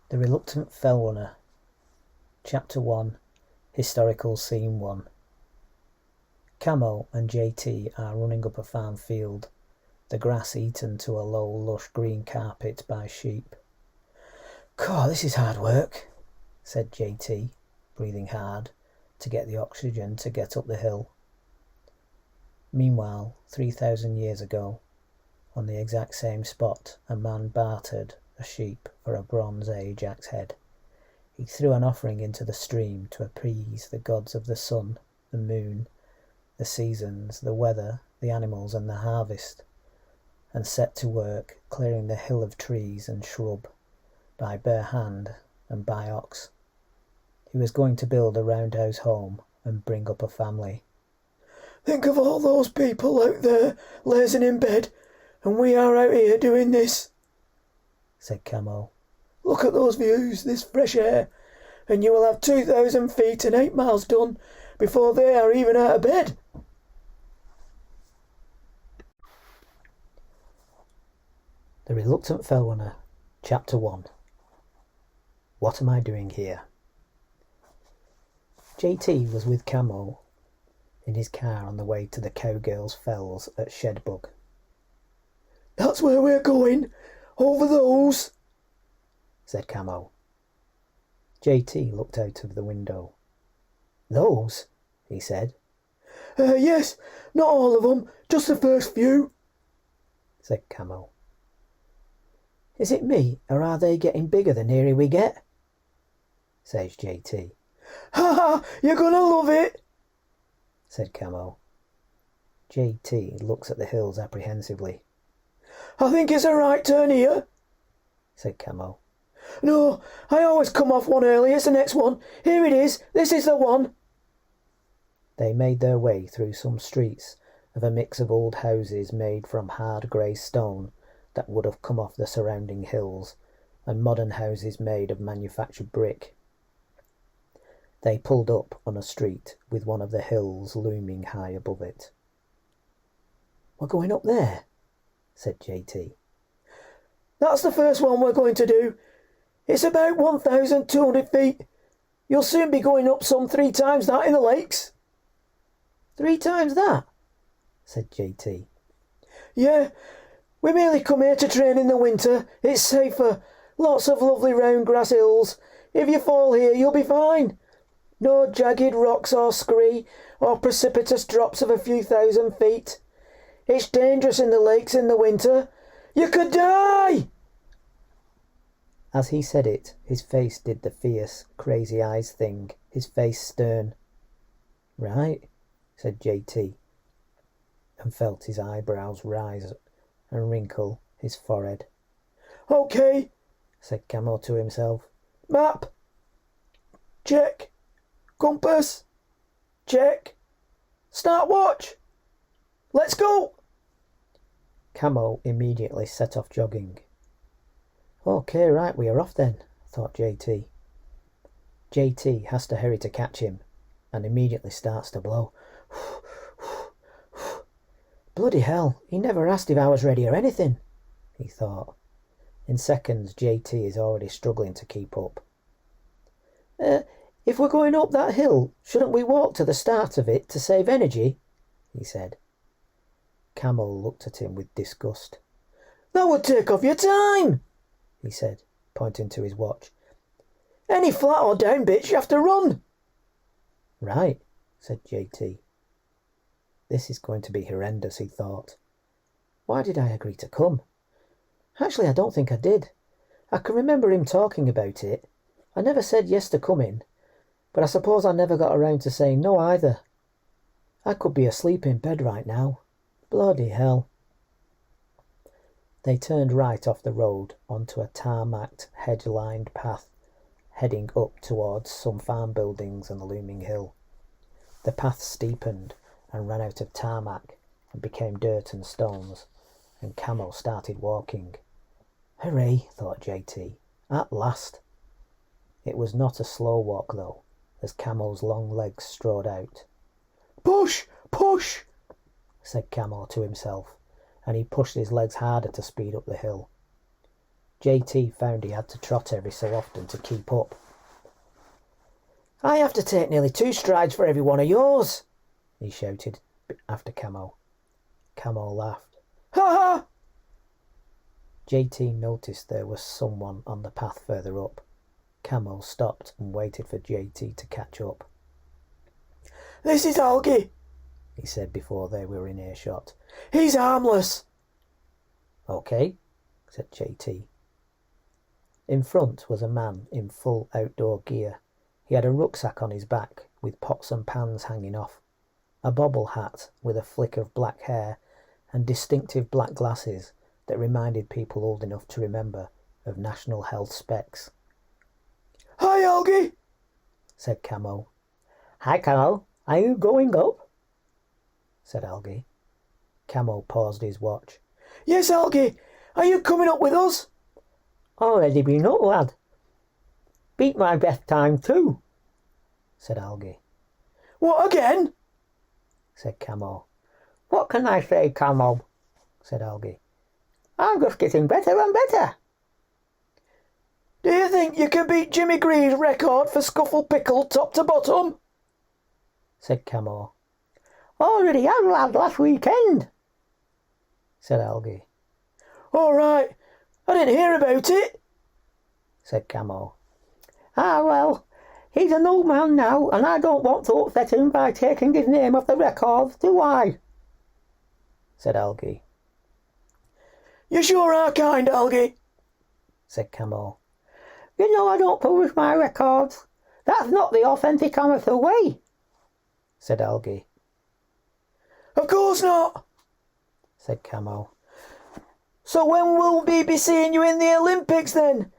The Reluctant Fell Runner. Chapter 1. Historical Scene 1. Camo and JT are running up a farm field, the grass eaten to a low, lush green carpet by sheep. "God, this is hard work," said JT, breathing hard to get the oxygen to get up the hill. Meanwhile, 3,000 years ago, on the exact same spot, a man bartered a sheep for a Bronze Age axe head. He threw an offering into the stream to appease the gods of the sun, the moon, the seasons, the weather, the animals and the harvest, and set to work clearing the hill of trees and shrub, by bare hand and by ox. He was going to build a roundhouse home and bring up a family. "Think of all those people out there lazing in bed, and we are out here doing this," said Camo. "Look at those views, this fresh air, and you will have 2,000 feet and 8 miles done before they are even out of bed." The Reluctant Fell Runner. Chapter 1. What am I doing here? JT was with Camo in his car on the way to the Cowgirls' Fells at Shedbug. "That's where we're going, over those," said Camo. JT looked out of the window. "Those?" he said. Yes, not all of them, just the first few," said Camo. "Is it me, or are they getting bigger the nearer we get?" says JT. "Ha ha, you're gonna love it," said Camo. JT looks at the hills apprehensively. "I think it's a right turn here," said Camo. "No, I always come off one early, it's the next one. Here it is, this is the one." They made their way through some streets of a mix of old houses made from hard grey stone that would have come off the surrounding hills, and modern houses made of manufactured brick. They pulled up on a street with one of the hills looming high above it. "We're going up there," said JT. "That's the first one we're going to do. It's about 1,200 feet. You'll soon be going up some 3 times that in the lakes." "3 times that?" said JT. "Yeah, we merely come here to train in the winter. It's safer. Lots of lovely round grass hills. If you fall here, you'll be fine. No jagged rocks or scree, or precipitous drops of a few thousand feet. It's dangerous in the lakes in the winter. You could die!" As he said it, his face did the fierce, crazy eyes thing, his face stern. "Right," said JT, and felt his eyebrows rise and wrinkle his forehead. "Okay," said Camo to himself. "Map. Check. Compass. Check. Start watch. Let's go." Camo immediately set off jogging. "Okay, right, we are off then," thought JT. JT has to hurry to catch him, and immediately starts to blow. "Bloody hell, he never asked if I was ready or anything," he thought. In seconds, JT is already struggling to keep up. If we're going up that hill, shouldn't we walk to the start of it to save energy?" he said. Camo looked at him with disgust. "That would take off your time," he said, pointing to his watch. "Any flat or down bits you have to run." "Right," said JT. This is going to be horrendous, he thought. Why did I agree to come? Actually, I don't think I did. I can remember him talking about it. I never said yes to coming, but I suppose I never got around to saying no either. I could be asleep in bed right now. Bloody hell. They turned right off the road onto a tarmacked, hedge-lined path, heading up towards some farm buildings and the looming hill. The path steepened and ran out of tarmac and became dirt and stones, and Camo started walking. Hooray, thought JT, at last. It was not a slow walk though, as Camo's long legs strode out. "Push! Push!" said Camo to himself, and he pushed his legs harder to speed up the hill. JT found he had to trot every so often to keep up. I have to take nearly 2 strides for every one of yours, he shouted after Camo. Camo laughed. Ha ha! JT noticed there was someone on the path further up. Camo stopped and waited for JT to catch up. This is Algy, he said before they were in earshot. He's harmless. Okay, said JT. In front was a man in full outdoor gear. He had a rucksack on his back with pots and pans hanging off, a bobble hat with a flick of black hair, and distinctive black glasses that reminded people old enough to remember of National Health specs. Hi, Algy, said Camo. Hi, Camo. Are you going up? said Algy. Camo paused his watch. Yes, Algy. Are you coming up with us? Already been up, lad. Beat my best time too, said Algy. What again? said Camo. What can I say, Camo? said Algy. I'm just getting better and better. Do you think you can beat Jimmy Greaves' record for scuffle pickle top to bottom? said Camo. Already have, lad, last weekend, said Algy. All right. I didn't hear about it, said Camo. Ah, well, he's an old man now, and I don't want to upset him by taking his name off the records, do I? said Algy. You sure are kind, Algy, said Camo. You know I don't publish my records. That's not the authentic amateur way, said Algy. Of course not, said Camo. So when will we be seeing you in the Olympics then?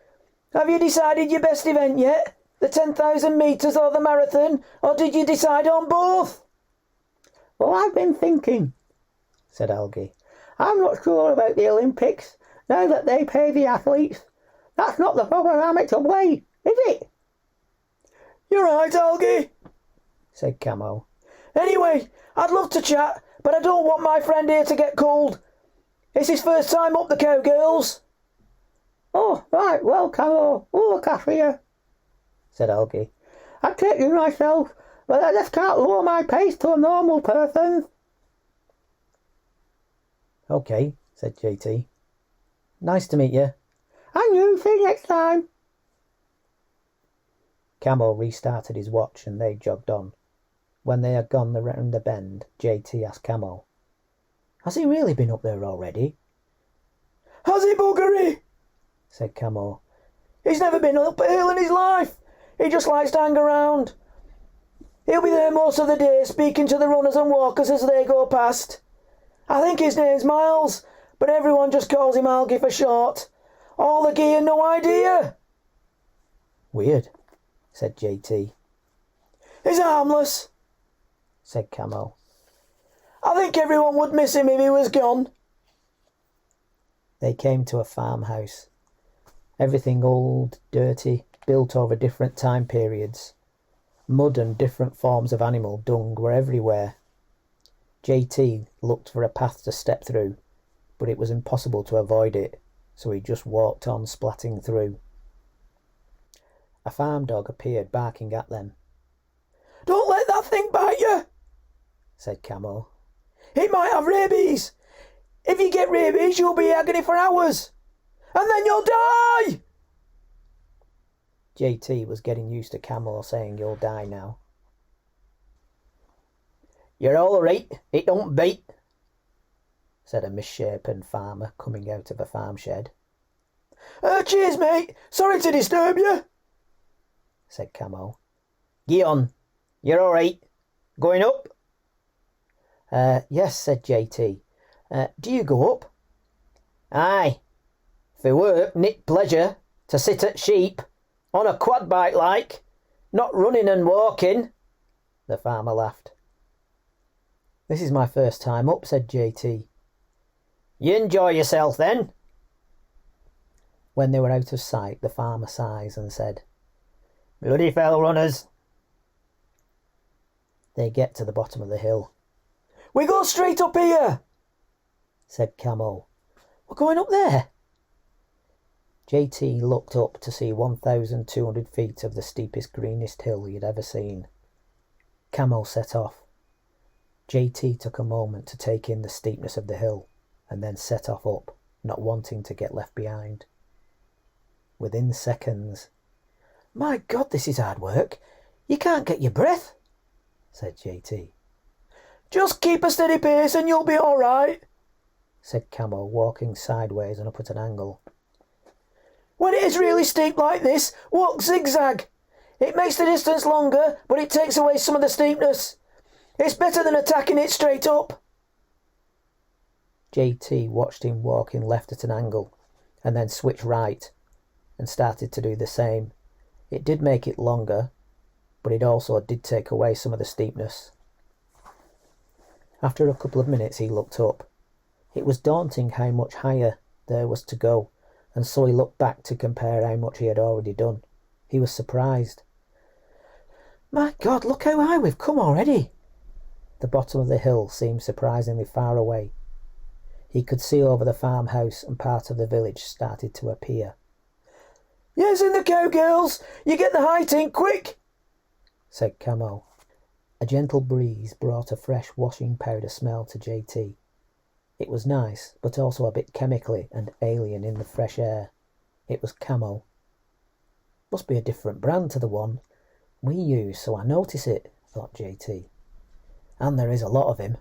Have you decided your best event yet? The 10,000 metres or the marathon? Or did you decide on both? Well, I've been thinking, said Algy. I'm not sure about the Olympics, now that they pay the athletes. That's not the proper amateur way, is it? You're right, Algy, said Camo. Anyway, I'd love to chat, but I don't want my friend here to get cold. It's his first time up the cowgirls. Oh, right, well, Camo, we'll look after you, said Algy. I'd take you myself, but I just can't lower my pace to a normal person. Okay, said JT. Nice to meet you. And you, see you next time. Camo restarted his watch and they jogged on. When they had gone round the bend, JT asked Camo, Has he really been up there already? Has he, buggery? Said Camo. He's never been up a hill in his life. He just likes to hang around. He'll be there most of the day speaking to the runners and walkers as they go past. I think his name's Miles, but everyone just calls him Algy for short. All the gear, no idea. Weird, said JT. He's harmless, said Camo. I think everyone would miss him if he was gone. They came to a farmhouse. Everything old, dirty, built over different time periods. Mud and different forms of animal dung were everywhere. JT looked for a path to step through, but it was impossible to avoid it, so he just walked on, splatting through. A farm dog appeared, barking at them. Don't let that thing bite you, said Camo. It might have rabies. If you get rabies, you'll be agony for hours. And then you'll die! JT was getting used to Camo saying you'll die now. You're all right, it don't bite, said a misshapen farmer coming out of a farm shed. Cheers, mate. Sorry to disturb you, said Camo. Get on. You're all right. Going up? Yes, said JT. Do you go up? Aye. For work, nit pleasure, to sit at sheep, on a quad bike like, not running and walking. The farmer laughed. This is my first time up, said JT. You enjoy yourself then? When they were out of sight, the farmer sighs and said, Bloody fell runners. They get to the bottom of the hill. We go straight up here, said Camo. We're going up there. JT looked up to see 1,200 feet of the steepest, greenest hill he had ever seen. Camo set off. JT took a moment to take in the steepness of the hill, and then set off up, not wanting to get left behind. Within seconds, "My God, this is hard work. You can't get your breath," said JT. "Just keep a steady pace and you'll be all right," said Camo, walking sideways and up at an angle. "When it is really steep like this, walk zigzag. It makes the distance longer, but it takes away some of the steepness. It's better than attacking it straight up." JT watched him walking left at an angle, and then switch right, and started to do the same. It did make it longer, but it also did take away some of the steepness. After a couple of minutes he looked up. It was daunting how much higher there was to go, and so he looked back to compare how much he had already done. He was surprised. "My God, look how high we've come already." The bottom of the hill seemed surprisingly far away. He could see over the farmhouse, and part of the village started to appear. "Yes, in the cowgirls! You get the height in quick!" said Camo. A gentle breeze brought a fresh washing powder smell to JT. It was nice, but also a bit chemically and alien in the fresh air. It was Camo. Must be a different brand to the one we use, so I notice it, thought JT. And there is a lot of him.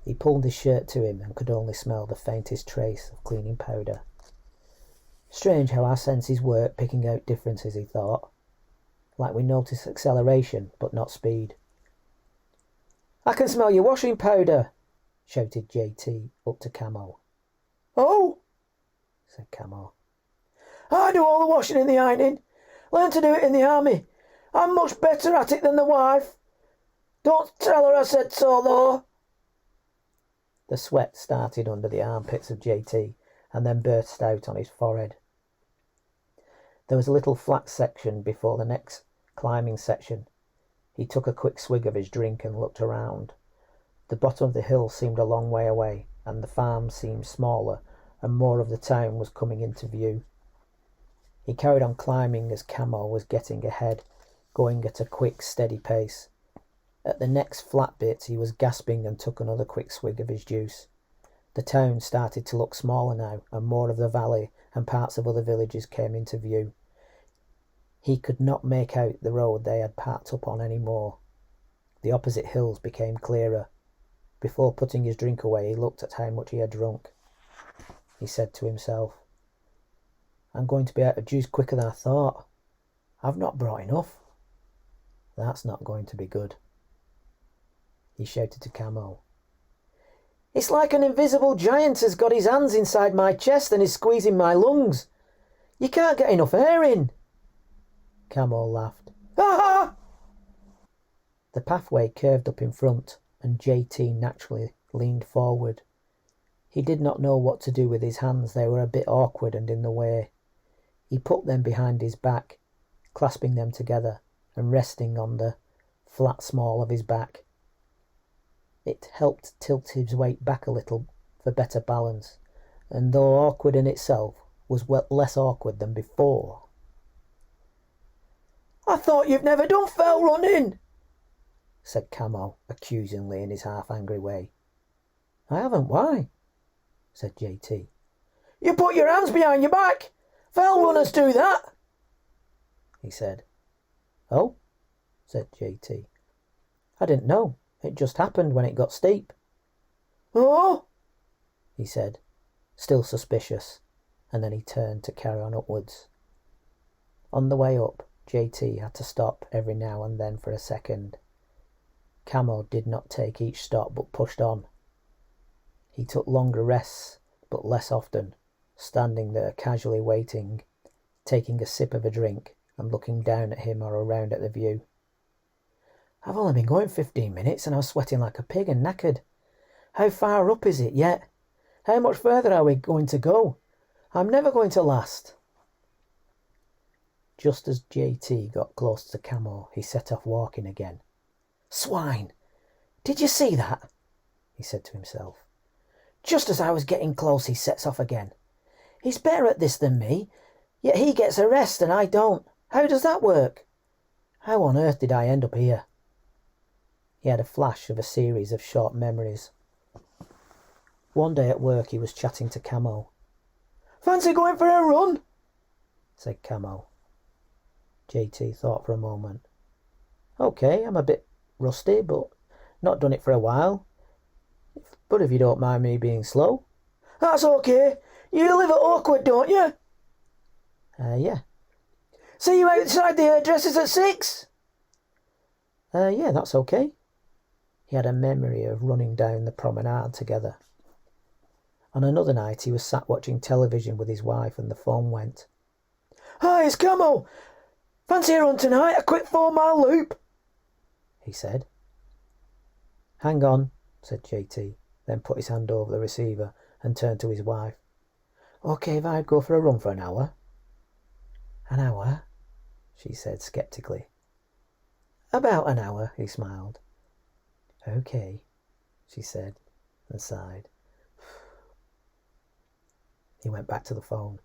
He pulled his shirt to him and could only smell the faintest trace of cleaning powder. Strange how our senses work picking out differences, he thought. Like we notice acceleration, but not speed. "I can smell your washing powder," shouted JT up to Camo. "Oh," said Camo. "I do all the washing and the ironing. Learned to do it in the army. I'm much better at it than the wife. Don't tell her I said so, though." The sweat started under the armpits of JT and then burst out on his forehead. There was a little flat section before the next climbing section. He took a quick swig of his drink and looked around. The bottom of the hill seemed a long way away, and the farm seemed smaller, and more of the town was coming into view. He carried on climbing as Camo was getting ahead, going at a quick, steady pace. At the next flat bit he was gasping and took another quick swig of his juice. The town started to look smaller now, and more of the valley and parts of other villages came into view. He could not make out the road they had parked up on any more. The opposite hills became clearer. Before putting his drink away he looked at how much he had drunk. He said to himself, "I'm going to be out of juice quicker than I thought. I've not brought enough. That's not going to be good." He shouted to Camo. "It's like an invisible giant has got his hands inside my chest and is squeezing my lungs. You can't get enough air in." Camo laughed. "Ha ha!" The pathway curved up in front, and JT naturally leaned forward. He did not know what to do with his hands. They were a bit awkward and in the way. He put them behind his back, clasping them together and resting on the flat small of his back. It helped tilt his weight back a little for better balance, and though awkward in itself, was less awkward than before. "I thought you've never done fell running," said Camo accusingly in his half-angry way. "I haven't, why?" said JT. "You put your hands behind your back. Fell runners do that," he said. "Oh," said JT. "I didn't know. It just happened when it got steep." "Oh," he said, still suspicious, and then he turned to carry on upwards. On the way up, JT had to stop every now and then for a second. Camo did not take each stop but pushed on. He took longer rests, but less often, standing there casually waiting, taking a sip of a drink and looking down at him or around at the view. "I've only been going 15 minutes and I was sweating like a pig and knackered. How far up is it yet? How much further are we going to go? I'm never going to last." Just as JT got close to Camo, he set off walking again. "Swine! Did you see that?" he said to himself. "Just as I was getting close he sets off again. He's better at this than me, yet he gets a rest and I don't. How does that work? How on earth did I end up here? He had a flash of a series of short memories. One day at work he was chatting to Camo. "Fancy going for a run?" said Camo. JT thought for a moment. "Okay, I'm a bit rusty, but not done it for a while. But if you don't mind me being slow." "That's okay. You live at Oakwood, don't you?" Yeah. "See you outside the hairdresser's at 6? Yeah, that's okay." He had a memory of running down the promenade together. On another night he was sat watching television with his wife and the phone went. "Hi, it's Camo. Fancy a run tonight? A quick 4-mile loop?" he said. "Hang on," said JT, then put his hand over the receiver and turned to his wife. "Okay if I'd go for a run for an hour?" "An hour?" she said sceptically. "About an hour," he smiled. "Okay," she said and sighed. He went back to the phone.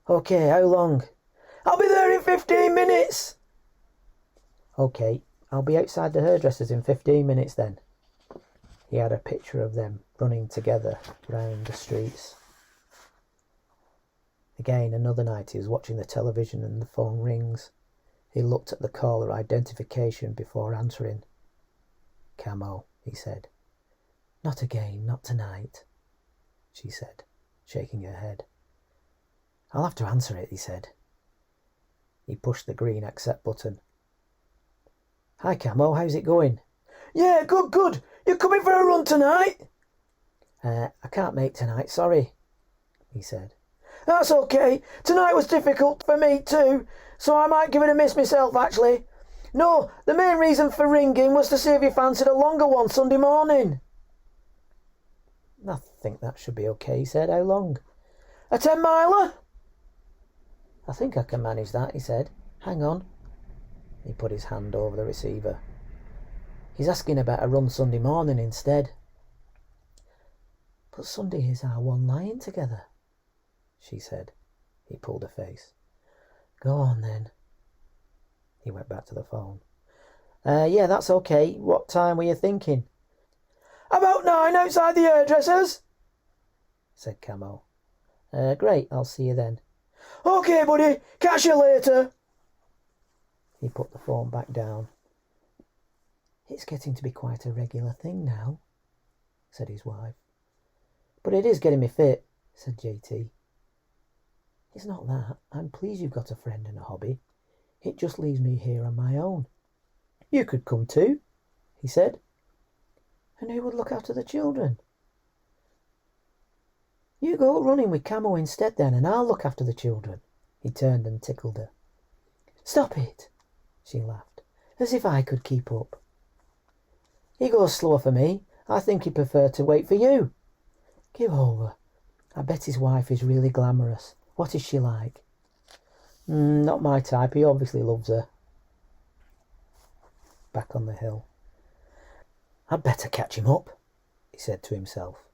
"Okay, how long?" "I'll be there in 15 minutes. "Okay, I'll be outside the hairdresser's in 15 minutes then." He had a picture of them running together round the streets. Again, another night he was watching the television and the phone rings. He looked at the caller identification before answering. "Camo," he said. "Not again, not tonight," she said, shaking her head. "I'll have to answer it," he said. He pushed the green accept button. "Hi Camo, how's it going?" "Yeah, good. You coming for a run tonight?" I can't make tonight, sorry," he said. "That's okay. Tonight was difficult for me too, so I might give it a miss myself actually. No, the main reason for ringing was to see if you fancied a longer one Sunday morning." "I think that should be okay," he said. "How long?" "A 10-miler? "I think I can manage that," he said. "Hang on." He put his hand over the receiver. "He's asking about a run Sunday morning instead." "But Sunday is our one lying together," she said. He pulled her face. "Go on then." He went back to the phone. Yeah, that's okay. What time were you thinking?" "About 9 outside the hairdresser's," said Camo. Great, I'll see you then." "Okay, buddy. Catch you later." He put the phone back down. "It's getting to be quite a regular thing now," said his wife. "But it is getting me fit," said JT. "It's not that. I'm pleased you've got a friend and a hobby. It just leaves me here on my own." "You could come too," he said. "And who would look after the children?" "You go running with Camo instead then, and I'll look after the children." He turned and tickled her. "Stop it," she laughed, "as if I could keep up." "He goes slower for me. I think he'd prefer to wait for you." "Give over. I bet his wife is really glamorous. What is she like?" Not my type. He obviously loves her." Back on the hill. "I'd better catch him up," he said to himself.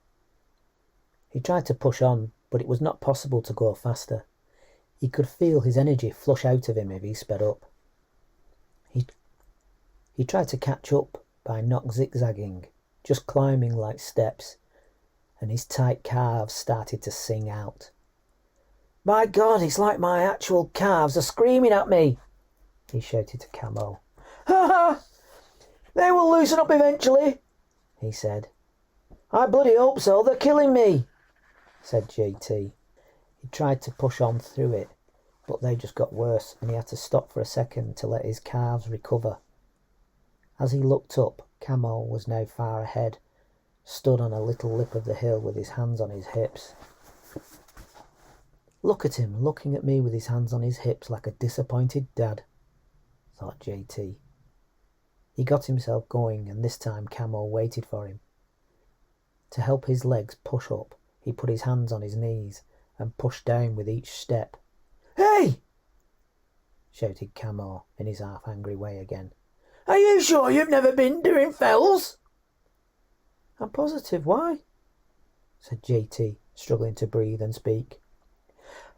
He tried to push on, but it was not possible to go faster. He could feel his energy flush out of him if he sped up. He tried to catch up by not zigzagging, just climbing like steps, and his tight calves started to sing out. "My God, it's like my actual calves are screaming at me," he shouted to Camo. "Ha ha! They will loosen up eventually," he said. "I bloody hope so. They're killing me," said JT. He tried to push on through it, but they just got worse and he had to stop for a second to let his calves recover. As he looked up, Camo was now far ahead, stood on a little lip of the hill with his hands on his hips. "Look at him, looking at me with his hands on his hips like a disappointed dad," thought JT. He got himself going, and this time Camo waited for him. To help his legs push up, he put his hands on his knees and pushed down with each step. "Hey!" shouted Camo in his half-angry way again. "Are you sure you've never been doing fells?" "I'm positive. Why?" said JT, struggling to breathe and speak.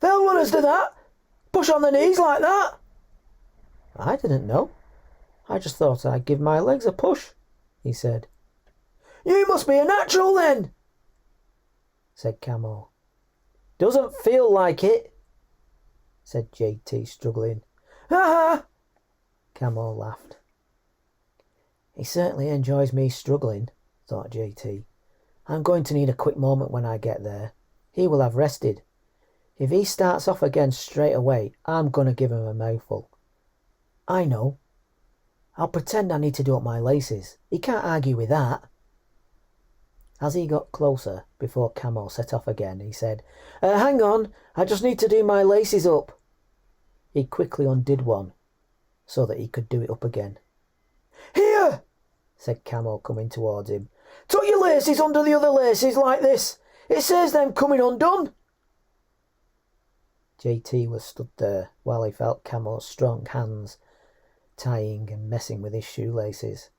They'll runners do that. Push on the knees like that. I didn't know. I just thought I'd give my legs a push, he said. You must be a natural then, said Camo. Doesn't feel like it, said JT, struggling. Ha ha! Camo laughed. He certainly enjoys me struggling, thought JT. I'm going to need a quick moment when I get there. He will have rested. If he starts off again straight away, I'm going to give him a mouthful. I know. I'll pretend I need to do up my laces. He can't argue with that. As he got closer, before Camo set off again, he said, hang on, I just need to do my laces up. He quickly undid one, so that he could do it up again. Here, said Camo, coming towards him. Tuck your laces under the other laces like this. It says them coming undone. JT was stood there while he felt Camo's strong hands tying and messing with his shoelaces.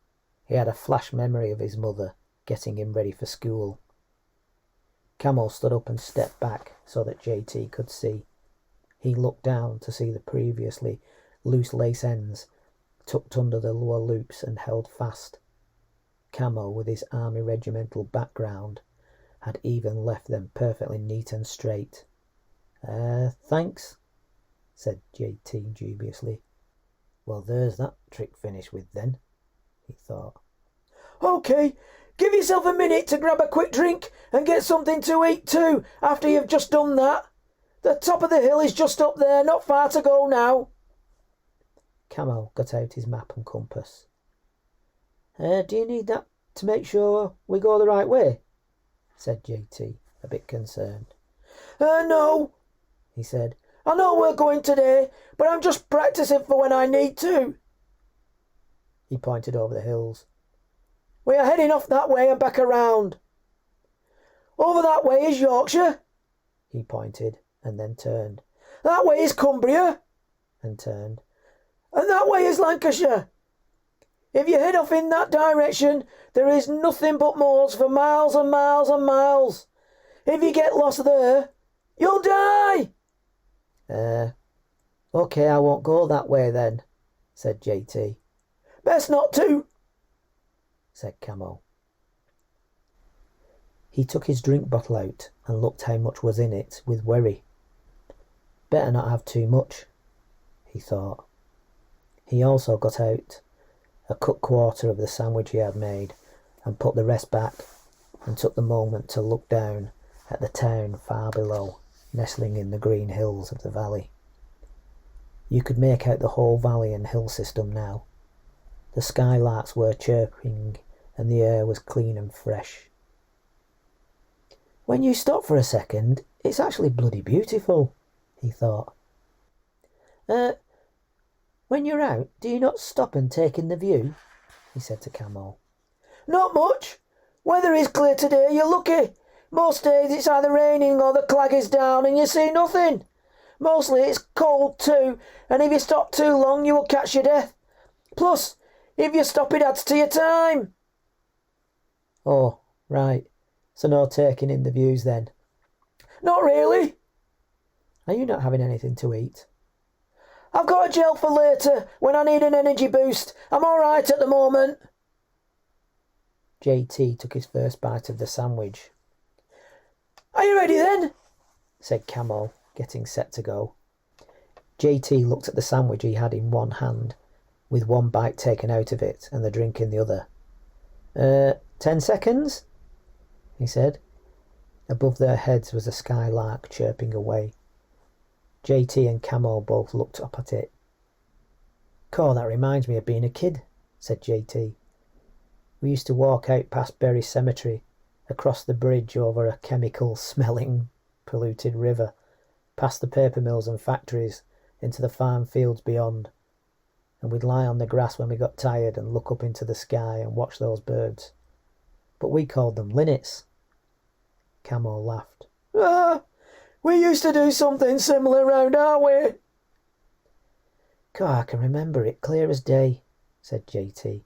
He had a flash memory of his mother getting him ready for school. Camo stood up and stepped back so that JT could see. He looked down to see the previously loose lace ends tucked under the lower loops and held fast. Camo, with his army regimental background, had even left them perfectly neat and straight. Thanks, said JT dubiously. Well, there's that trick finished with then, he thought. OK, give yourself a minute to grab a quick drink and get something to eat too after you've just done that. The top of the hill is just up there, not far to go now. Camo got out his map and compass. Do you need that to make sure we go the right way? Said JT, a bit concerned. No, he said. I know we're going today, but I'm just practicing for when I need to. He pointed over the hills. We are heading off that way and back around. Over that way is Yorkshire, he pointed, and then turned. That way is Cumbria, and turned. And that way is Lancashire. If you head off in that direction, there is nothing but moors for miles and miles and miles. If you get lost there, you'll die. OK, I won't go that way then, said JT. Best not to, said Camo. He took his drink bottle out and looked how much was in it with worry. Better not have too much, he thought. He also got out a cut quarter of the sandwich he had made and put the rest back, and took the moment to look down at the town far below, nestling in the green hills of the valley. You could make out the whole valley and hill system now. The skylarks were chirping and the air was clean and fresh. When you stop for a second, it's actually bloody beautiful, he thought. When you're out, do you not stop and take in the view? He said to Camo. Not much. Weather is clear today, you're lucky. Most days it's either raining or the clag is down and you see nothing. Mostly it's cold too, and if you stop too long you will catch your death. Plus, if you stop it adds to your time. Oh, right. So no taking in the views then? Not really. Are you not having anything to eat? I've got a gel for later, when I need an energy boost. I'm all right at the moment. JT took his first bite of the sandwich. Are you ready then? Said Camo, getting set to go. JT looked at the sandwich he had in one hand, with one bite taken out of it and the drink in the other. 10 seconds? He said. Above their heads was a skylark chirping away. JT and Camo both looked up at it. "Cow, that reminds me of being a kid," said JT. "We used to walk out past Bury Cemetery, across the bridge over a chemical-smelling, polluted river, past the paper mills and factories, into the farm fields beyond. And we'd lie on the grass when we got tired and look up into the sky and watch those birds. But we called them linnets." Camo laughed. "Ah, we used to do something similar round our way." "God, I can remember it clear as day," said JT.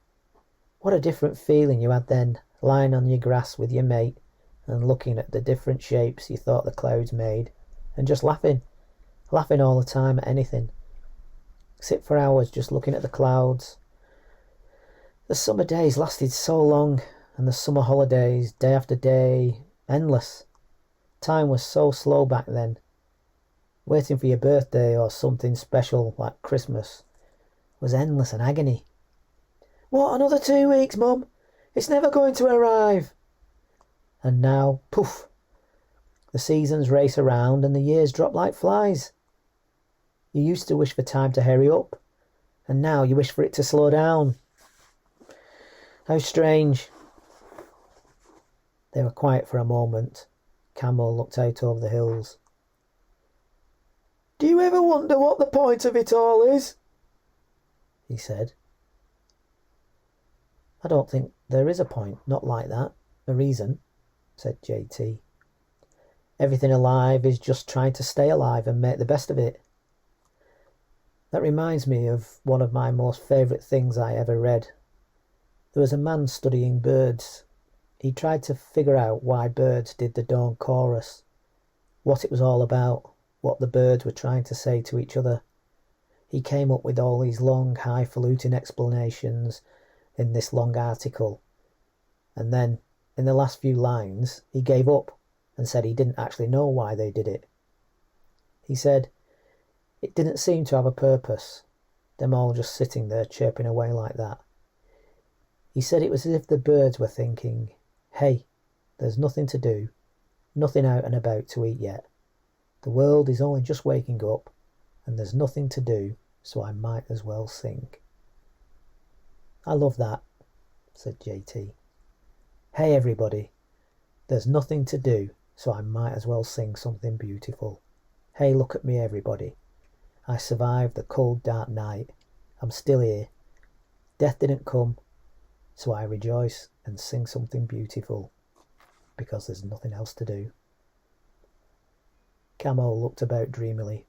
"What a different feeling you had then, lying on your grass with your mate and looking at the different shapes you thought the clouds made, and just laughing all the time at anything. Sit for hours just looking at the clouds. The summer days lasted so long, and the summer holidays, day after day, endless. Time was so slow back then. Waiting for your birthday or something special like Christmas was endless and agony. What, another 2 weeks, Mum? It's never going to arrive. And now, poof, the seasons race around and the years drop like flies. You used to wish for time to hurry up, and now you wish for it to slow down. How strange. They were quiet for a moment. Camo looked out over the hills. Do you ever wonder what the point of it all is? He said. I don't think there is a point, not like that, a reason, said JT. Everything alive is just trying to stay alive and make the best of it. That reminds me of one of my most favourite things I ever read. There was a man studying birds. He tried to figure out why birds did the dawn chorus, what it was all about, what the birds were trying to say to each other. He came up with all these long, highfalutin explanations in this long article, and then, in the last few lines, he gave up and said he didn't actually know why they did it. He said, it didn't seem to have a purpose, them all just sitting there chirping away like that. He said it was as if the birds were thinking, hey, there's nothing to do, nothing out and about to eat yet. The world is only just waking up, and there's nothing to do, so I might as well sing. I love that, said JT. Hey everybody, there's nothing to do, so I might as well sing something beautiful. Hey, look at me everybody. I survived the cold dark night. I'm still here. Death didn't come, so I rejoice and sing something beautiful, because there's nothing else to do. Camo looked about dreamily.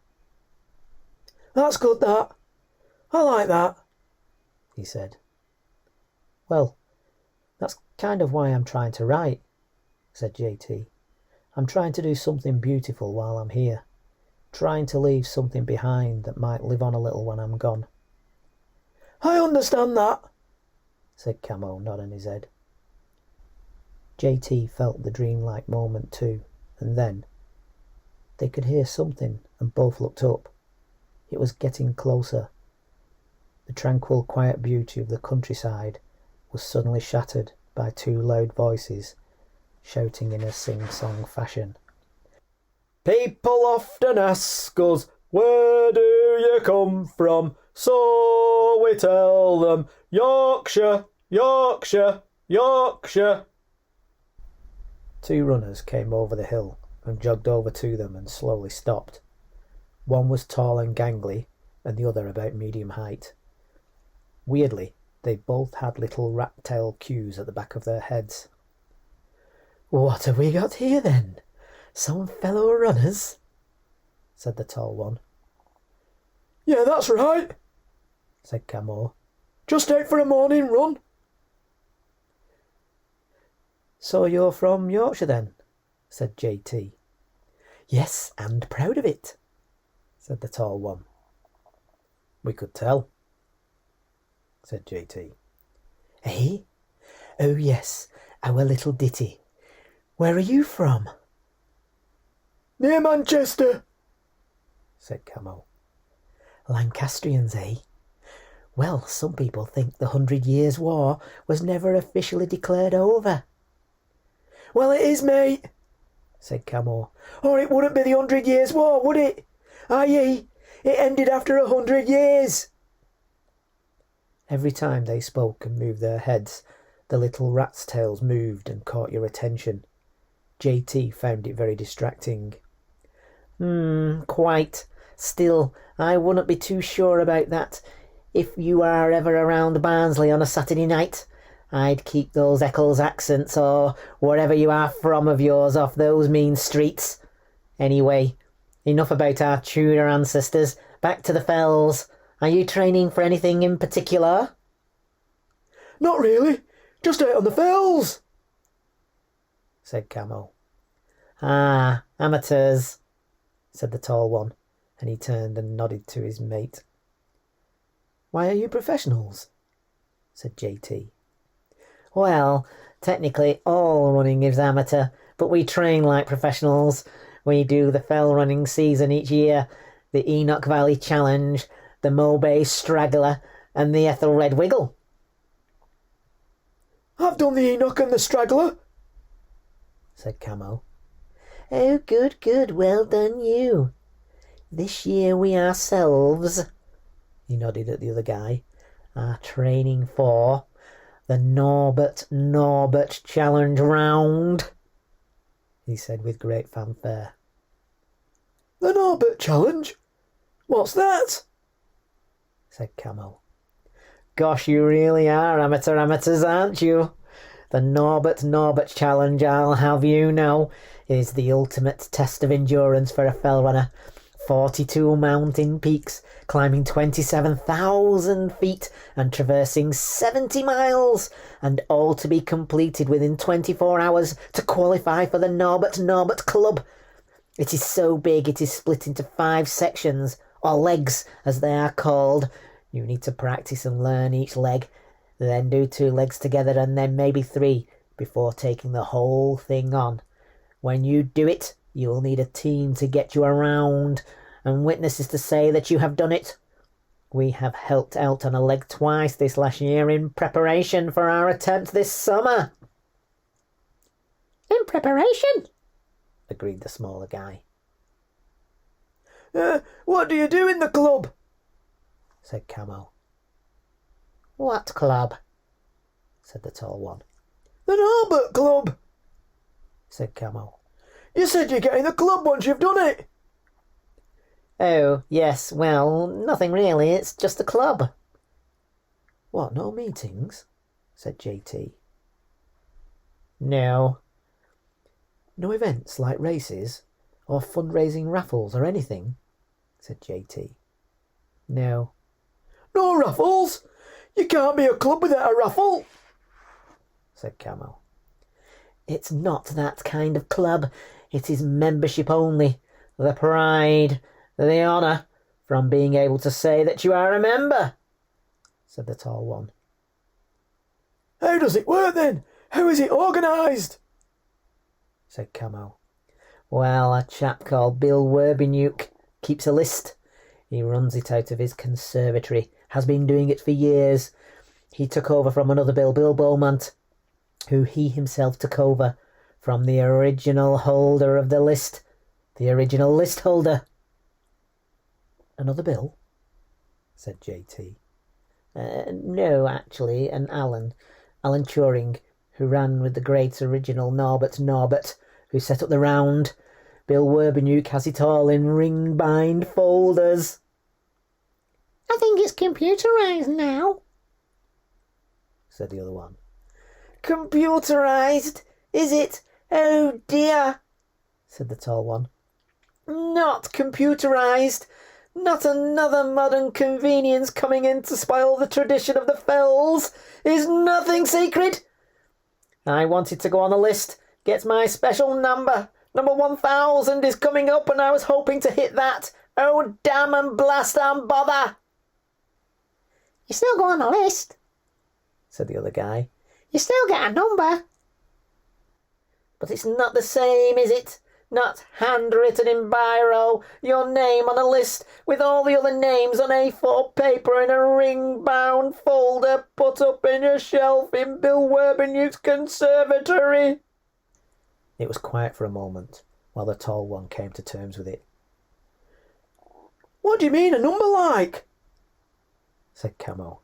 That's good, that. I like that, he said. Well, that's kind of why I'm trying to write, said JT. I'm trying to do something beautiful while I'm here, trying to leave something behind that might live on a little when I'm gone. I understand that, said Camo, nodding his head. JT felt the dreamlike moment too, and then they could hear something and both looked up. It was getting closer. The tranquil, quiet beauty of the countryside was suddenly shattered by two loud voices shouting in a sing-song fashion. People often ask us, where do you come from? So we tell them, Yorkshire, Yorkshire, Yorkshire. Two runners came over the hill and jogged over to them and slowly stopped. One was tall and gangly, and the other about medium height. Weirdly, they both had little rat-tail queues at the back of their heads. What have we got here then? Some fellow runners? Said the tall one. Yeah, that's right, said Camo. Just out for a morning run. So you're from Yorkshire then? Said JT. Yes, and proud of it, said the tall one. We could tell, said JT. Eh? Oh yes, our little ditty. Where are you from? Near Manchester, said Camo. Lancastrians, eh? Well, some people think the 100 Years' War was never officially declared over. Well, it is, mate, said Camo. Or it wouldn't be the 100 Years' War, would it? I.e., it ended after 100 years. Every time they spoke and moved their heads, the little rats' tails moved and caught your attention. JT found it very distracting. Quite. Still, I wouldn't be too sure about that. If you are ever around Barnsley on a Saturday night, I'd keep those Eccles accents or wherever you are from of yours off those mean streets. Anyway, enough about our Tudor ancestors. Back to the fells. Are you training for anything in particular? Not really. Just out on the fells, said Camo. Ah, amateurs, said the tall one, and he turned and nodded to his mate. Why are you professionals? Said JT. Well, technically all running is amateur, but we train like professionals. We do the fell running season each year, the Enoch Valley Challenge, the Mobay Straggler, and the Ethelred Wiggle. I've done the Enoch and the Straggler, said Camo. Oh, good, good, well done you. This year we ourselves, he nodded at the other guy, are training for the Norbert Challenge Round, he said with great fanfare. The Norbert Challenge? What's that? Said Camo. Gosh, you really are amateurs, aren't you? The Norbert Challenge, I'll have you know, is the ultimate test of endurance for a fell runner. 42 mountain peaks, climbing 27,000 feet and traversing 70 miles, and all to be completed within 24 hours to qualify for the Norbert Club. It is so big it is split into 5 sections, or legs as they are called. You need to practice and learn each leg, then do 2 legs together and then maybe 3 before taking the whole thing on. When you do it, you will need a team to get you around and witnesses to say that you have done it. We have helped out on a leg twice this last year in preparation for our attempt this summer. In preparation? Agreed the smaller guy. What do you do in the club? Said Camo. What club? Said the tall one. The Norbert Club, said Camo. You said you'd get in the club once you've done it. Oh, yes, well, nothing really, it's just a club. What, no meetings? Said JT. No. No events like races or fundraising raffles or anything? Said JT. No. No raffles? You can't be a club without a raffle, said Camo. It's not that kind of club. It is membership only. The pride, the honour, from being able to say that you are a member, said the tall one. How does it work then? How is it organised? Said Camo. Well, a chap called Bill Werbenuke keeps a list. He runs it out of his conservatory, has been doing it for years. He took over from another Bill Beaumont, who he himself took over from the original holder of the list. The original list holder. Another Bill? Said JT. No, actually, an Alan Turing, who ran with the great original Norbert, who set up the round. Bill Werbenuke has it all in ring-bind folders. I think it's computerised now, said the other one. Computerised? Is it? Oh dear, said the tall one. Not computerised. Not another modern convenience coming in to spoil the tradition of the fells. Is nothing secret? I wanted to go on the list, get my special number. Number 1000 is coming up and I was hoping to hit that. Oh, damn and blast and bother. You still go on the list, said the other guy. You still get a number. But it's not the same, is it? Not handwritten in biro, your name on a list with all the other names on A4 paper in a ring-bound folder put up in a shelf in Bill Werbenuke's conservatory. It was quiet for a moment while the tall one came to terms with it. What do you mean, a number like? Said Camo.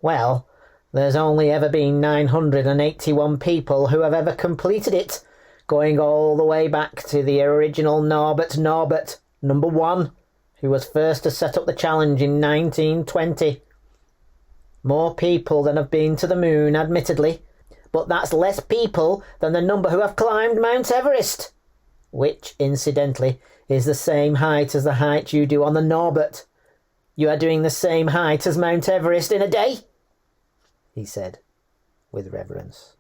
Well, there's only ever been 981 people who have ever completed it, going all the way back to the original Norbert, number 1, who was first to set up the challenge in 1920. More people than have been to the moon, admittedly, but that's less people than the number who have climbed Mount Everest, which, incidentally, is the same height as the height you do on the Norbert. You are doing the same height as Mount Everest in a day, he said, with reverence.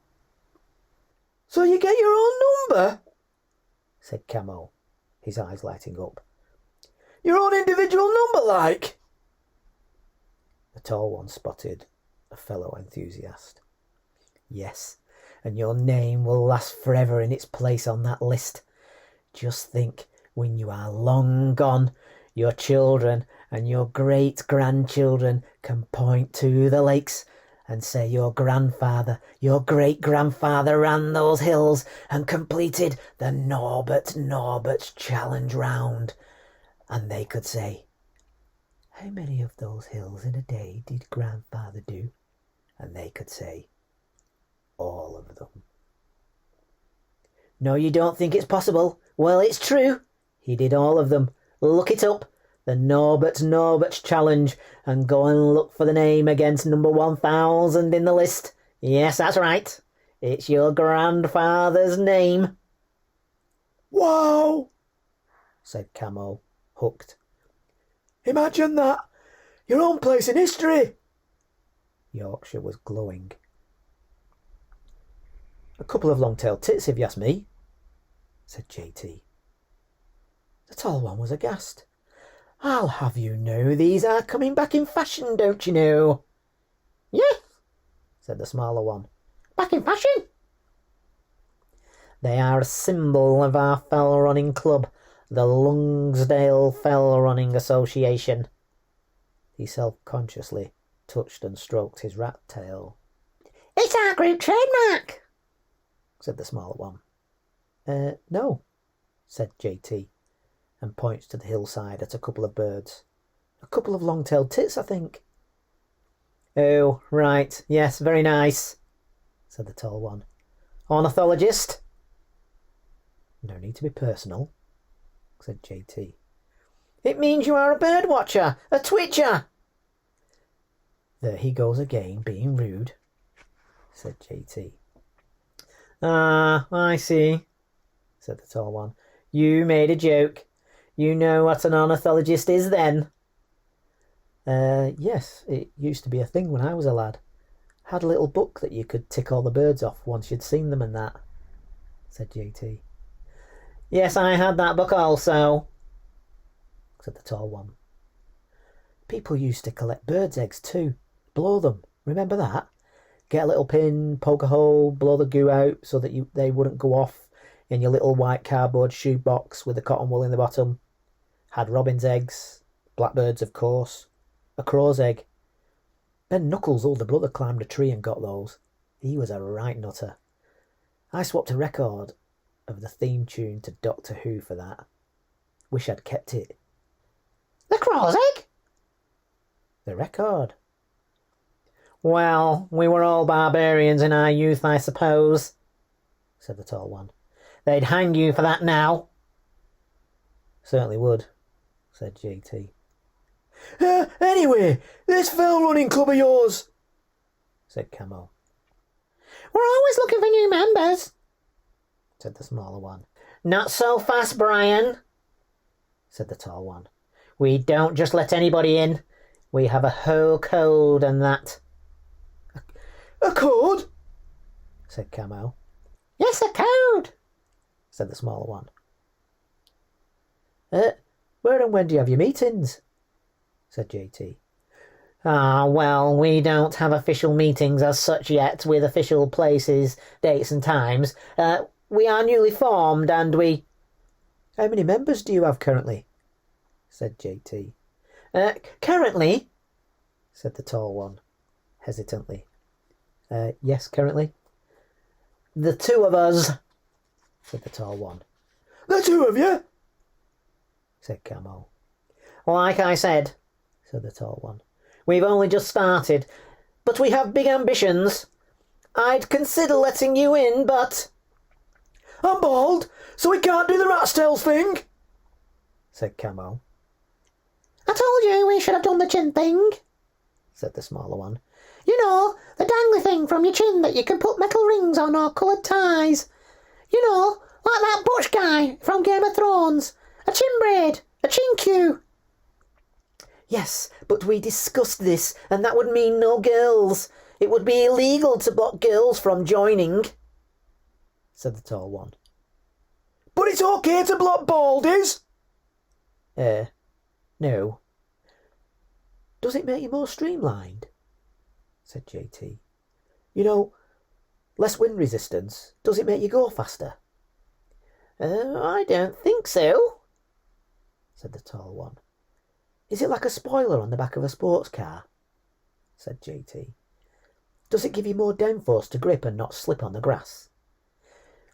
So you get your own number? Said Camo, his eyes lighting up. Your own individual number, like? The tall one spotted a fellow enthusiast. Yes, and your name will last forever in its place on that list. Just think, when you are long gone, your children and your great-grandchildren can point to the lakes and say your grandfather, your great-grandfather ran those hills and completed the Norbert Challenge Round. And they could say, how many of those hills in a day did grandfather do? And they could say, all of them. No, you don't think it's possible? Well, it's true. He did all of them. Look it up. The Norbert Challenge, and go and look for the name against number 1000 in the list. Yes, that's right. It's your grandfather's name. Wow, said Camo, hooked. Imagine that. Your own place in history. Yorkshire was glowing. A couple of long-tailed tits, if you ask me, said JT. The tall one was aghast. I'll have you know these are coming back in fashion, don't you know? Yes, said the smaller one. Back in fashion? They are a symbol of our fell running club, the Lonsdale Fell Running Association. He self-consciously touched and stroked his rat tail. It's our group trademark, said the smaller one. No, said JT, and points to the hillside at a couple of birds. A couple of long-tailed tits, I think. Oh, right, yes, very nice, said the tall one. Ornithologist? No need to be personal, said JT. It means you are a bird watcher, a twitcher. There he goes again, being rude, said JT. Ah, I see, said the tall one. You made a joke. You know what an ornithologist is then? Yes, it used to be a thing when I was a lad. Had a little book that you could tick all the birds off once you'd seen them and that, said JT. Yes, I had that book also, said the tall one. People used to collect birds' eggs too. Blow them. Remember that? Get a little pin, poke a hole, blow the goo out so that they wouldn't go off in your little white cardboard shoe box with the cotton wool in the bottom. Had robin's eggs, blackbirds of course, a crow's egg. Ben Knuckles' older brother climbed a tree and got those. He was a right nutter. I swapped a record of the theme tune to Doctor Who for that. Wish I'd kept it. The crow's egg? The record. Well, we were all barbarians in our youth, I suppose, said the tall one. They'd hang you for that now. Certainly would, said JT. Anyway, this fell running club of yours, said Camo. We're always looking for new members, said the smaller one. Not so fast, Brian, said the tall one. We don't just let anybody in. We have a whole code and that. A code? Said Camo. Yes, a code, said the smaller one. Where and when do you have your meetings? Said JT. Ah, well, we don't have official meetings as such yet with official places, dates and times. We are newly formed and we... How many members do you have currently? Said JT. Currently, said the tall one, hesitantly. Yes, currently. The two of us, said the tall one. The two of you? Said Camo. Like I said, said the tall one, we've only just started, but we have big ambitions. I'd consider letting you in, but... I'm bald, so we can't do the rat's tails thing, said Camo. I told you we should have done the chin thing, said the smaller one. You know, the dangly thing from your chin that you can put metal rings on or coloured ties. You know, like that butch guy from Game of Thrones. A chin braid, a chin cue. Yes, but we discussed this, and that would mean no girls. It would be illegal to block girls from joining, said the tall one. But it's okay to block baldies. No. Does it make you more streamlined? Said JT. You know, less wind resistance. Does it make you go faster? I don't think so, said the tall one. Is it like a spoiler on the back of a sports car? Said JT. Does it give you more downforce to grip and not slip on the grass?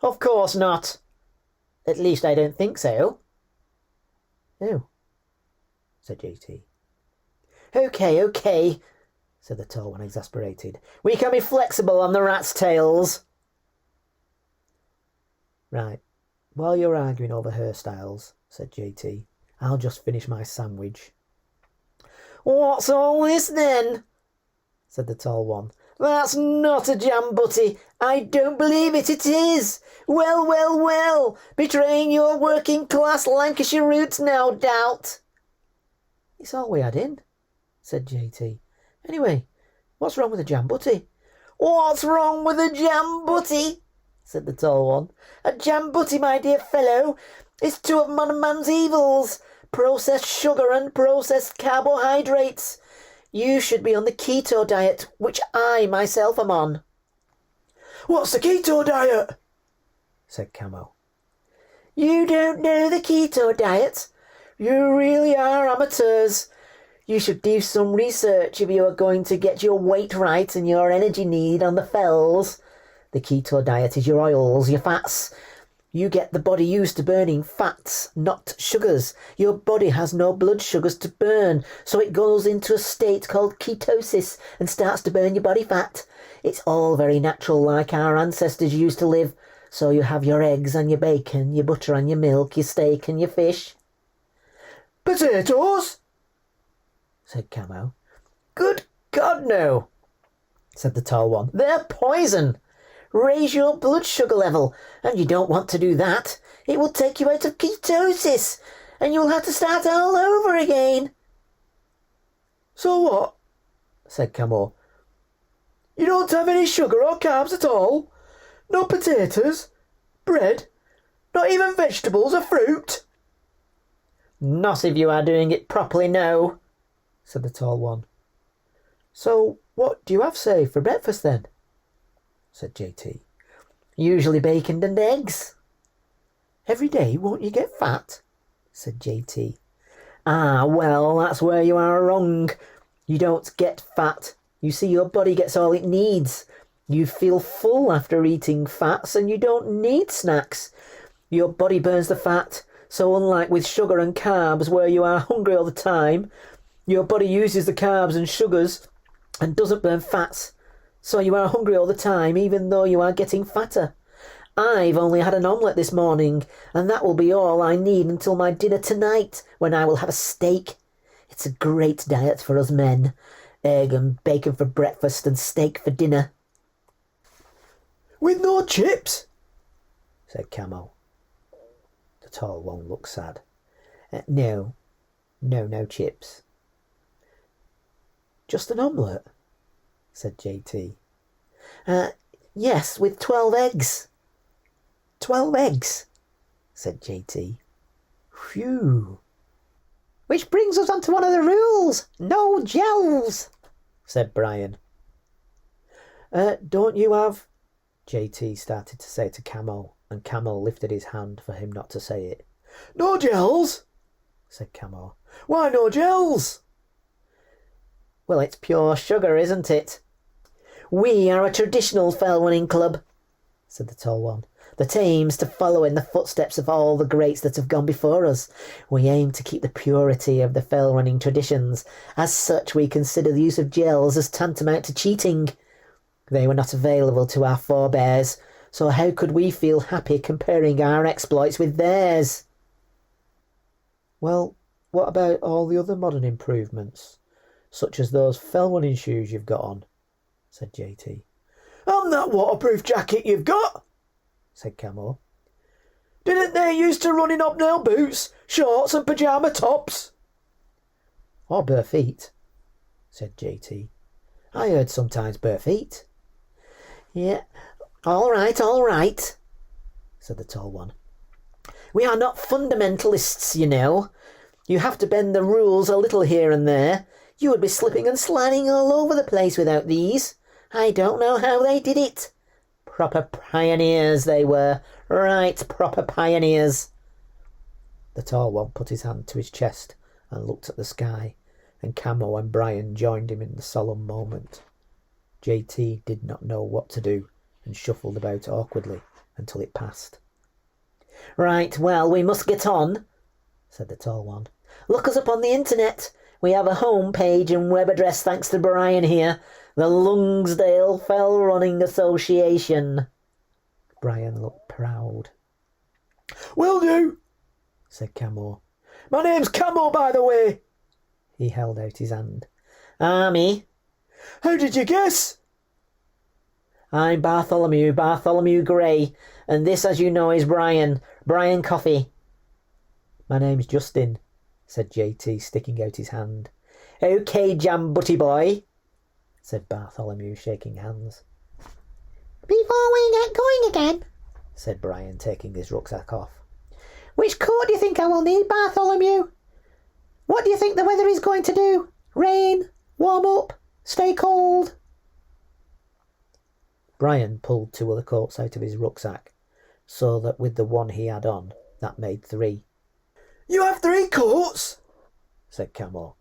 Of course not. At least I don't think so. Oh, said JT. Okay, said the tall one, exasperated. We can be flexible on the rat's tails. Right, while you're arguing over hairstyles, said JT, I'll just finish my sandwich. What's all this then? Said the tall one. That's not a Jam Butty. I don't believe it is. Well, betraying your working class Lancashire roots, no doubt. It's all we had in, said JT. Anyway, what's wrong with a Jam Butty? What's wrong with a Jam Butty? Said the tall one. A Jam Butty, my dear fellow, is two of man's evils. Processed sugar and processed carbohydrates. You should be on the Keto Diet, which I myself am on. What's the Keto Diet? Said Camo. You don't know the Keto Diet? You really are amateurs. You should do some research if you are going to get your weight right and your energy need on the fells. The Keto Diet is your oils, your fats. You get the body used to burning fats, not sugars. Your body has no blood sugars to burn, so it goes into a state called ketosis and starts to burn your body fat. It's all very natural, like our ancestors used to live. So you have your eggs and your bacon, your butter and your milk, your steak and your fish. Potatoes? Said Camo. Good God, no, said the tall one. They're poison. Raise your blood sugar level, and you don't want to do that. It will take you out of ketosis, and you'll have to start all over again. So what? Said Camo. You don't have any sugar or carbs at all? No potatoes? Bread? Not even vegetables or fruit? Not if you are doing it properly, no, said the tall one. So what do you have, say, for breakfast then? Said JT. Usually bacon and eggs. Every day won't you get fat? Said JT. Ah, well, that's where you are wrong. You don't get fat. You see, your body gets all it needs. You feel full after eating fats and you don't need snacks. Your body burns the fat, so unlike with sugar and carbs where you are hungry all the time, your body uses the carbs and sugars and doesn't burn fats. So you are hungry all the time, even though you are getting fatter. I've only had an omelette this morning, and that will be all I need until my dinner tonight, when I will have a steak. It's a great diet for us men. Egg and bacon for breakfast and steak for dinner. With no chips? Said Camo. The tall one looked sad. No chips. Just an omelette? Said JT. Yes, with 12 eggs. 12 eggs, said JT. Phew. Which brings us on to one of the rules. No gels, said Brian. Don't you have... JT started to say to Camo, and Camo lifted his hand for him not to say it. No gels, said Camo. Why no gels? Well, it's pure sugar, isn't it? We are a traditional fell-running club, said the tall one, that aims to follow in the footsteps of all the greats that have gone before us. We aim to keep the purity of the fell-running traditions. As such, we consider the use of gels as tantamount to cheating. They were not available to our forebears, so how could we feel happy comparing our exploits with theirs? Well, what about all the other modern improvements, such as those fell-running shoes you've got on? Said JT. And that waterproof jacket you've got? Said Camo. Didn't they used to run in hobnail boots, shorts and pyjama tops? Or bare feet, said JT. I heard sometimes bare feet. Yeah, all right, said the tall one. We are not fundamentalists, you know. You have to bend the rules a little here and there. You would be slipping and sliding all over the place without these. I don't know how they did it. Proper pioneers they were. Right, proper pioneers. The tall one put his hand to his chest and looked at the sky, and Camo and Brian joined him in the solemn moment. JT did not know what to do and shuffled about awkwardly until it passed. Right, well, we must get on, said the tall one. Look us up on the internet. We have a home page and web address thanks to Brian here. The Lungsdale Fell Running Association. Brian looked proud. Will do, said Camo. My name's Camo, by the way. He held out his hand. Me. How did you guess? I'm Bartholomew Gray, and this, as you know, is Brian Coffey. My name's Justin, said JT, sticking out his hand. OK, Jam Butty Boy, said Bartholomew, shaking hands. Before we get going again, said Brian, taking his rucksack off. Which coat do you think I will need, Bartholomew? What do you think the weather is going to do? Rain? Warm up? Stay cold? Brian pulled 2 other coats out of his rucksack, so that with the one he had on, that made 3. You have 3 coats? Said Camo.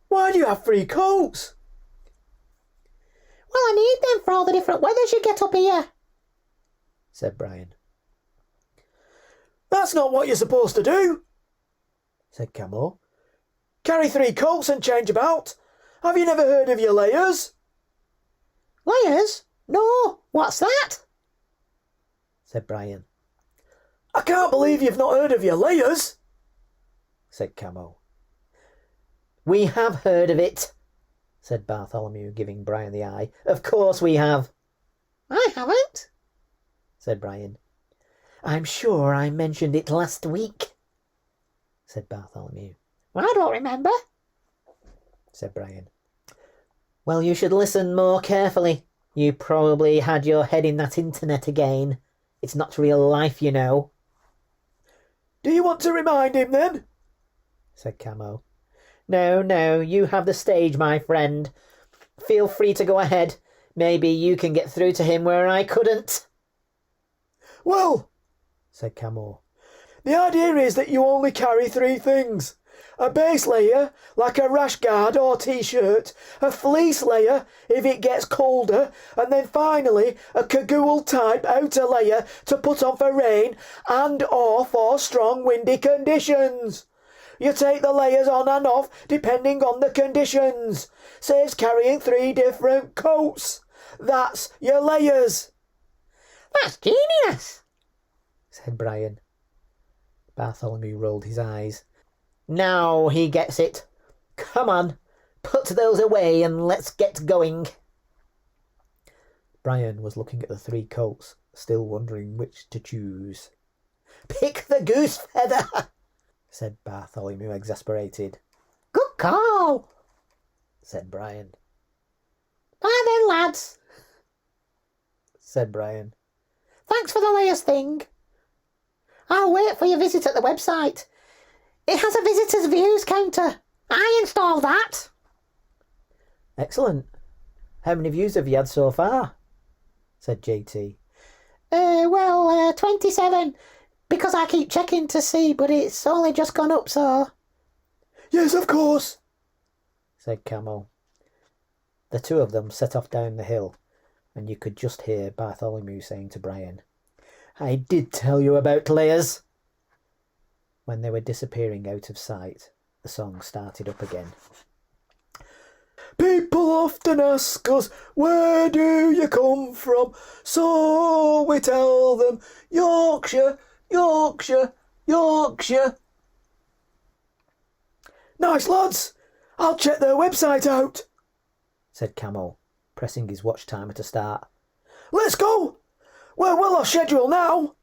Why do you have 3 coats? Well, I need them for all the different weathers you get up here, said Brian. That's not what you're supposed to do, said Camo. Carry 3 coats and change about. Have you never heard of your layers? Layers? No, what's that? Said Brian. I can't believe you've not heard of your layers, said Camo. We have heard of it, said Bartholomew, giving Brian the eye. Of course we have. I haven't, said Brian. I'm sure I mentioned it last week, said Bartholomew. I don't remember, said Brian. Well, you should listen more carefully. You probably had your head in that internet again. It's not real life, you know. Do you want to remind him then? Said Camo. No, you have the stage, my friend. Feel free to go ahead. Maybe you can get through to him where I couldn't. Well, said Camo, the idea is that you only carry 3 things. A base layer, like a rash guard or t-shirt, a fleece layer if it gets colder, and then finally a cagoule type outer layer to put on for rain and or for strong windy conditions. You take the layers on and off depending on the conditions. Saves carrying 3 different coats. That's your layers. That's genius, said Brian. Bartholomew rolled his eyes. Now he gets it. Come on, put those away and let's get going. Brian was looking at the 3 coats, still wondering which to choose. Pick the goose feather, said Bartholomew, exasperated. Good call, said Brian. Bye then, lads, said Brian. Thanks for the layers thing. I'll wait for your visit at the website. It has a visitors' views counter. I installed that. Excellent. How many views have you had so far? Said JT. 27, because I keep checking to see, but it's only just gone up, so... Yes, of course, said Camo. The 2 of them set off down the hill, and you could just hear Bartholomew saying to Brian, I did tell you about layers. When they were disappearing out of sight, the song started up again. People often ask us, where do you come from? So we tell them, Yorkshire, Yorkshire, Yorkshire. Nice lads, I'll check their website out, said Camo, pressing his watch timer to start. Let's go. We're well off schedule now.